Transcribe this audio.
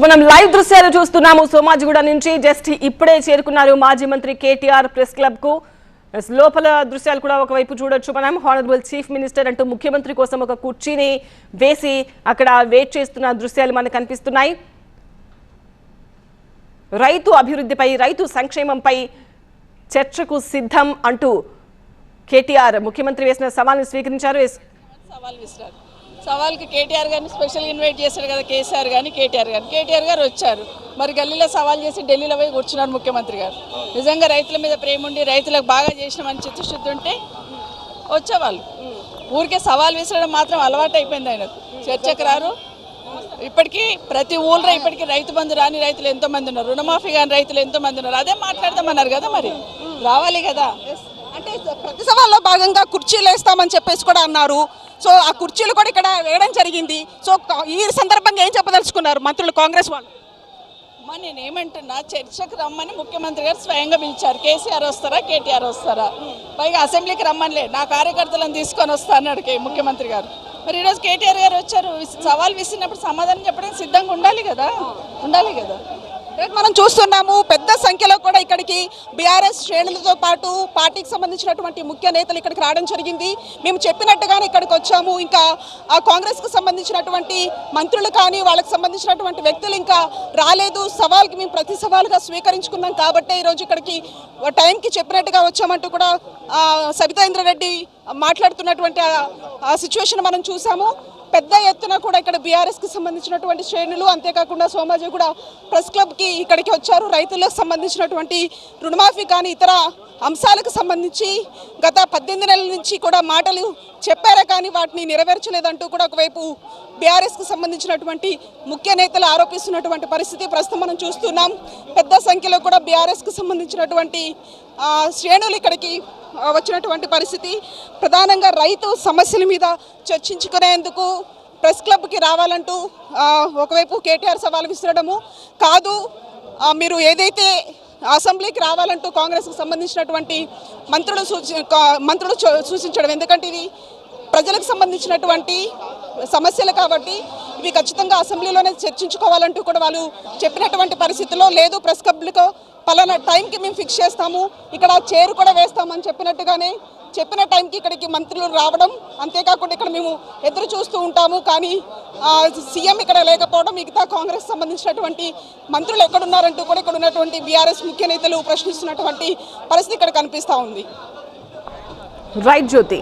మనం లైవ్ దృశ్యాలు చూస్తున్నాము సోమాజిగూడ నుంచి. జస్ట్ ఇప్పుడే చేరుకున్నారు మాజీ మంత్రి కేటీఆర్ ప్రెస్ క్లబ్ కు. లోపల దృశ్యాలు కూడా ఒకవైపు చూడొచ్చు మనం. హానరబుల్ చీఫ్ మినిస్టర్ అంటూ ముఖ్యమంత్రి కోసం ఒక కుర్చీని వేసి అక్కడ వెయిట్ చేస్తున్న దృశ్యాలు మనకు కనిపిస్తున్నాయి. రైతు అభివృద్ధిపై, రైతు సంక్షేమంపై చర్చకు సిద్ధం అంటూ కేటీఆర్ ముఖ్యమంత్రి వేసిన సవాల్ని స్వీకరించారు. సవాల్కి కేటీఆర్ గారిని స్పెషల్ ఇన్వైట్ చేశారు కదా కేసీఆర్ కానీ కేటీఆర్ గారు వచ్చారు. మరి గల్లీలో సవాల్ చేసి ఢిల్లీలో పోయి కూర్చున్నారు ముఖ్యమంత్రి గారు. నిజంగా రైతుల మీద ప్రేమ ఉండి రైతులకు బాగా చేసినామని చిత్తశుద్ధి ఉంటే వచ్చేవాళ్ళు. ఊరికే సవాల్ విసరడం మాత్రం అలవాటు అయిపోయింది ఆయనకు. చర్చకు రారు. ఇప్పటికీ ప్రతి ఊళ్ళో ఇప్పటికీ రైతు బంధు రాని రైతులు ఎంతోమంది ఉన్నారు, రుణమాఫీ కాని రైతులు ఎంతోమంది ఉన్నారు. అదే మాట్లాడదామన్నారు కదా, మరి రావాలి కదా. అంటే ప్రతి సవాల్లో భాగంగా కుర్చీలు వేస్తామని చెప్పేసి కూడా అన్నారు. సో ఆ కుర్చీలు కూడా ఇక్కడ వేయడం జరిగింది. సో ఈ సందర్భంగా ఏం చెప్పదలుచుకున్నారు మంత్రులు, కాంగ్రెస్ వాళ్ళు? నేనేమంటున్నా, చర్చకు రమ్మని ముఖ్యమంత్రి గారు స్వయంగా పిలిచారు. కేసీఆర్ వస్తారా కేటీఆర్ వస్తారా, పైగా అసెంబ్లీకి రమ్మనిలే, నా కార్యకర్తలను తీసుకొని వస్తా అన్నాడు ముఖ్యమంత్రి గారు. మరి ఈరోజు కేటీఆర్ గారు వచ్చారు. సవాల్ విసిరినప్పుడు సమాధానం చెప్పడానికి సిద్ధంగా ఉండాలి కదా. మనం చూస్తున్నాము పెద్ద సంఖ్యలో కూడా ఇక్కడికి బీఆర్ఎస్ శ్రేణులతో పాటు పార్టీకి సంబంధించినటువంటి ముఖ్య నేతలు ఇక్కడికి రావడం జరిగింది. మేము చెప్పినట్టుగానే ఇక్కడికి వచ్చాము. ఇంకా ఆ కాంగ్రెస్కు సంబంధించినటువంటి మంత్రులు కానీ వాళ్ళకి సంబంధించినటువంటి వ్యక్తులు ఇంకా రాలేదు. సవాల్కి మేము ప్రతి సవాలుగా స్వీకరించుకున్నాం కాబట్టే ఈరోజు ఇక్కడికి టైంకి చెప్పినట్టుగా వచ్చామంటూ కూడా సబితా ఇంద్రారెడ్డి మాట్లాడుతున్నటువంటి ఆ సిచ్యువేషన్ మనం చూసాము. పెద్ద ఎత్తున కూడా ఇక్కడ బీఆర్ఎస్కి సంబంధించినటువంటి శ్రేణులు, అంతేకాకుండా సోమాజిగూడ ప్రెస్ క్లబ్కి ఇక్కడికి వచ్చారు. రైతులకు సంబంధించినటువంటి రుణమాఫీ కానీ ఇతర అంశాలకు సంబంధించి గత 18 నెలల నుంచి కూడా మాటలు చెప్పారే కానీ వాటిని నెరవేర్చలేదంటూ కూడా ఒకవైపు బీఆర్ఎస్కి సంబంధించినటువంటి ముఖ్య నేతలు ఆరోపిస్తున్నటువంటి పరిస్థితి ప్రస్తుతం మనం చూస్తున్నాం. పెద్ద సంఖ్యలో కూడా బీఆర్ఎస్కి సంబంధించినటువంటి శ్రేణులు ఇక్కడికి వచ్చినటువంటి పరిస్థితి. ప్రధానంగా రైతు సమస్యల మీద చర్చించుకునేందుకు ప్రెస్ క్లబ్కి రావాలంటూ ఒకవైపు కేటీఆర్ సవాల్ విసరడము కాదు, మీరు ఏదైతే అసెంబ్లీకి రావాలంటూ కాంగ్రెస్కి సంబంధించినటువంటి మంత్రులు సూచించడం. ఎందుకంటే ఇది ప్రజలకు సంబంధించినటువంటి సమస్యలు కాబట్టి ఇవి ఖచ్చితంగా అసెంబ్లీలోనే చర్చించుకోవాలంటూ కూడా వాళ్ళు చెప్పినటువంటి పరిస్థితుల్లో లేదు, ప్రెస్ క్లబ్లకు పలానా టైంకి మేము ఫిక్స్ చేస్తాము, ఇక్కడ చైర్ కూడా వేస్తామని చెప్పినట్టుగానే చెప్పిన టైంకి ఇక్కడికి మంత్రులు రావడం. అంతేకాకుండా ఇక్కడ మేము ఎదురు చూస్తూ ఉంటాము కానీ సీఎం ఇక్కడ లేకపోవడం, మిగతా కాంగ్రెస్ సంబంధించినటువంటి మంత్రులు ఎక్కడున్నారంటూ కూడా ఇక్కడ ఉన్నటువంటి బీఆర్ఎస్ ముఖ్య నేతలు ప్రశ్నిస్తున్నటువంటి పరిస్థితి ఇక్కడ కనిపిస్తూ ఉంది. రైట్ జ్యోతి.